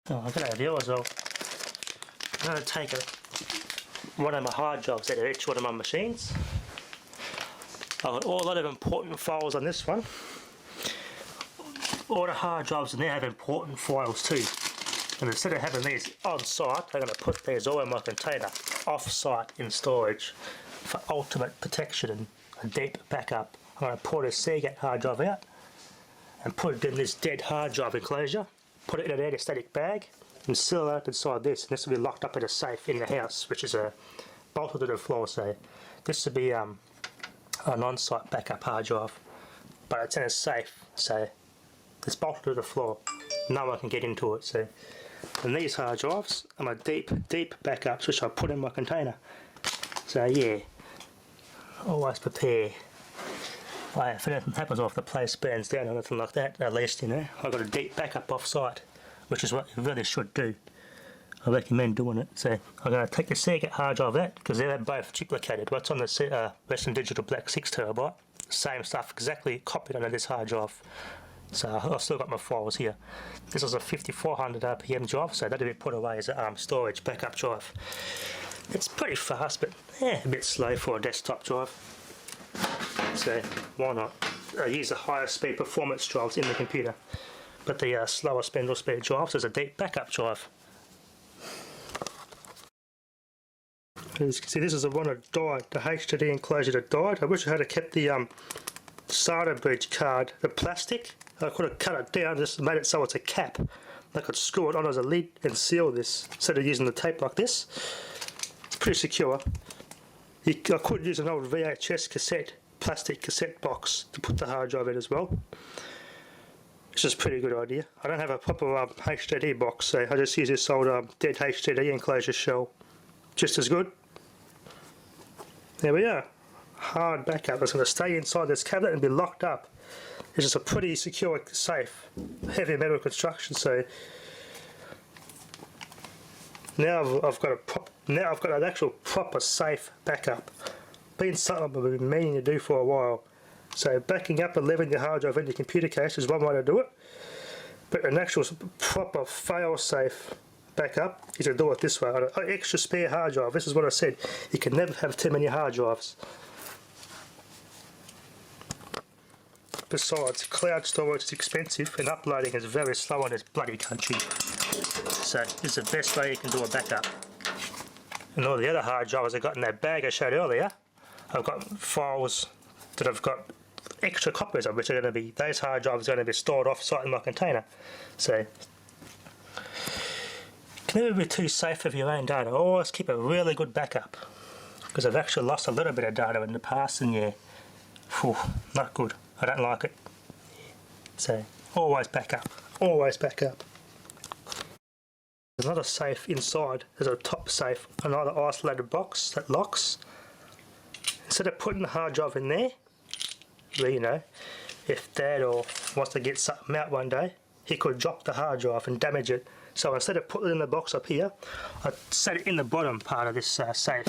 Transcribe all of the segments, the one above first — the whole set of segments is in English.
Oh, I've got an idea as well. I'm going to take one of my hard drives out of each one of my machines. I've got a lot of important files on this one. All the hard drives in there have important files too. And instead of having these on site, I'm going to put these all in my container, off-site in storage, for ultimate protection and a deep backup. I'm going to pull this Seagate hard drive out and put it in this dead hard drive enclosure, put it in an anti-static bag and seal it up inside this, and this will be locked up in a safe in the house, which is bolted to the floor. So this will be an on-site backup hard drive, but it's in a safe, so it's bolted to the floor. No one can get into it. So, and these hard drives are my deep backups, which I put in my container. So yeah, always prepare. If anything happens or if the place burns down or anything like that, at least, you know, I've got a deep backup off-site, which is what you really should do. I recommend doing it. So I'm going to take the Seagate hard drive out, because they're both duplicated. What's on the Western Digital Black 6TB, same stuff, exactly copied onto this hard drive. So I've still got my files here. This is a 5400 RPM drive, so that'll be put away as a storage backup drive. It's pretty fast, but a bit slow for a desktop drive. So why not? I use the higher speed performance drives in the computer, but the slower spindle speed drives is a deep backup drive. As you can see, this is the one that died, the HDD enclosure that died. I wish I had kept the SATA bridge card, the plastic. I could have cut it down, just made it so it's a cap. I could screw it on as a lid and seal this instead of using the tape like this. It's pretty secure. I could use an old VHS cassette, plastic cassette box to put the hard drive in as well. It's just a pretty good idea. I don't have a proper HDD box, so I just use this old dead HDD enclosure shell. Just as good. There we are. Hard backup. It's going to stay inside this cabinet and be locked up. It's just a pretty secure safe, heavy metal construction. So now I've got an actual proper safe backup. Been something I've been meaning to do for a while. So backing up and leaving your hard drive in your computer case is one way to do it. But an actual proper fail-safe backup is to do it this way. An extra spare hard drive. This is what I said. You can never have too many hard drives. Besides, cloud storage is expensive and uploading is very slow in this bloody country. So this is the best way you can do a backup. And all the other hard drives I got in that bag I showed earlier, I've got files that I've got extra copies of, which are going to be, those hard drives are going to be stored off-site in my container. So you can never be too safe with your own data. Always keep a really good backup, because I've actually lost a little bit of data in the past, and yeah, not good. I don't like it. So always back up. Always back up. There's another safe inside. There's a top safe, another isolated box that locks. Instead of putting the hard drive in there, where, you know, if Dad or wants to get something out one day, he could drop the hard drive and damage it. So instead of putting it in the box up here, I set it in the bottom part of this safe,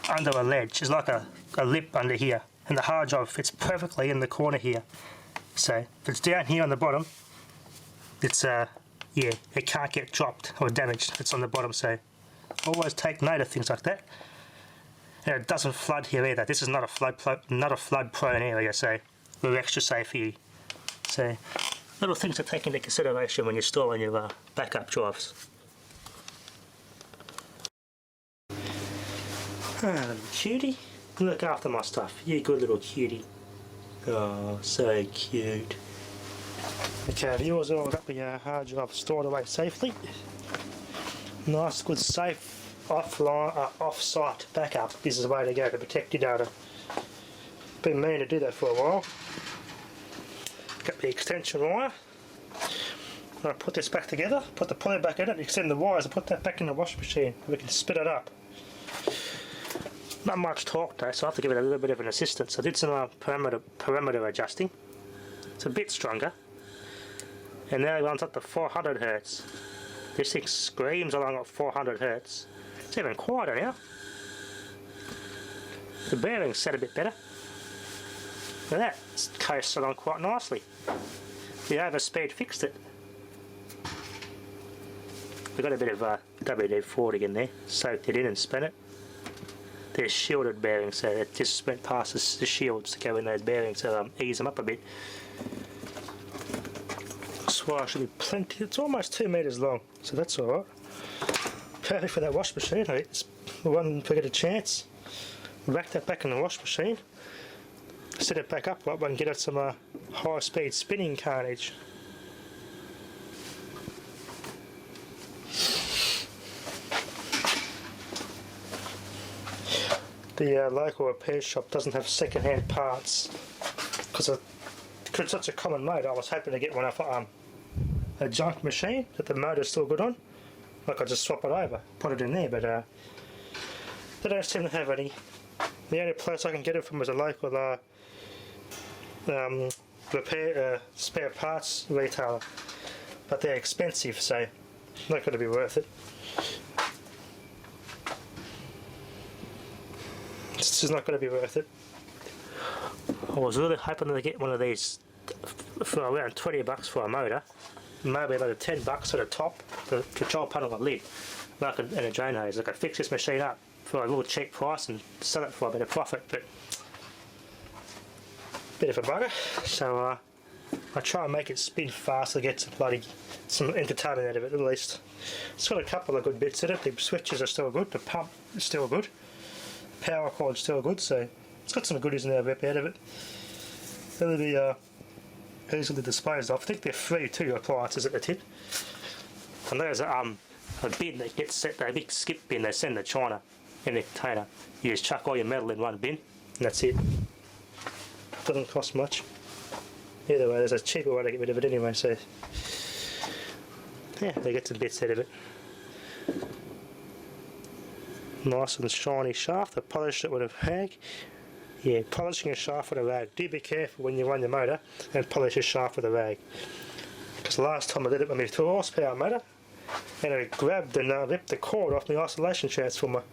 under a ledge. It's like a lip under here. And the hard drive fits perfectly in the corner here. So if it's down here on the bottom, it's yeah, it can't get dropped or damaged. It's on the bottom, so always take note of things like that. And it doesn't flood here either. This is not a flood prone area, so we're extra safe here. So little things to take into consideration when you're storing your backup drives. Little cutie. Look after my stuff. You good little cutie. Oh, so cute. Okay, have yours all got the hard drive stored away safely? Nice, good, safe, offline, off-site backup. This is the way to go to protect your data. Been meaning to do that for a while. Got the extension wire. I put this back together, put the pulley back in it, extend the wires, and put that back in the washing machine. We can spit it up. Not much torque though, so I have to give it a little bit of an assistance. I did some parameter adjusting. It's a bit stronger. And now it runs up to 400 Hertz. This thing screams along at 400 Hertz. It's even quieter now. The bearing's set a bit better. Look at that, it's coasted on quite nicely. The overspeed fixed it. we've got a bit of WD-40 in there, soaked it in and spin it. They're shielded bearings, so it just went past the shields to go in those bearings, so ease them up a bit. Swire should be plenty, it's almost 2 metres long, so that's alright. Perfect for that wash machine. It's the one if I get a chance. Rack that back in the wash machine, set it back up and get it some high speed spinning carnage. The local repair shop doesn't have second hand parts because it's such a common motor. I was hoping to get one off a junk machine that the motor's still good on. Like I just swap it over, put it in there, but they don't seem to have any. The only place I can get it from is a local repair spare parts retailer, but they're expensive, so not going to be worth it. It's just not going to be worth it. I was really hoping to get one of these for around 20 bucks for a motor, maybe another 10 bucks for the top, the control panel and lid, and a drain hose. I could fix this machine up for a real cheap price and sell it for a bit of profit, but bit of a bugger. So I try and make it spin faster, get some entertainment out of it at least. It's got a couple of good bits in it. The switches are still good, the pump is still good, the power cord's still good, so it's got some goodies in there out of it. It'll be easily disposed of. I think they're free too, appliances at the tip. And there's a bin that gets set, a big skip bin they send to China in a container. You just chuck all your metal in one bin and that's it. Doesn't cost much. Either way, there's a cheaper way to get rid of it anyway, so yeah, they get some bits out of it. Nice and shiny shaft. I polished it with a rag. Yeah, polishing a shaft with a rag. Do be careful when you run your motor and polish your shaft with a rag. Because last time I did it with my 2 horsepower motor, and I grabbed and ripped the cord off my isolation transformer.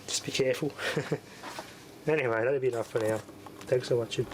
Just be careful. Anyway, that'll be enough for now. Thanks for watching.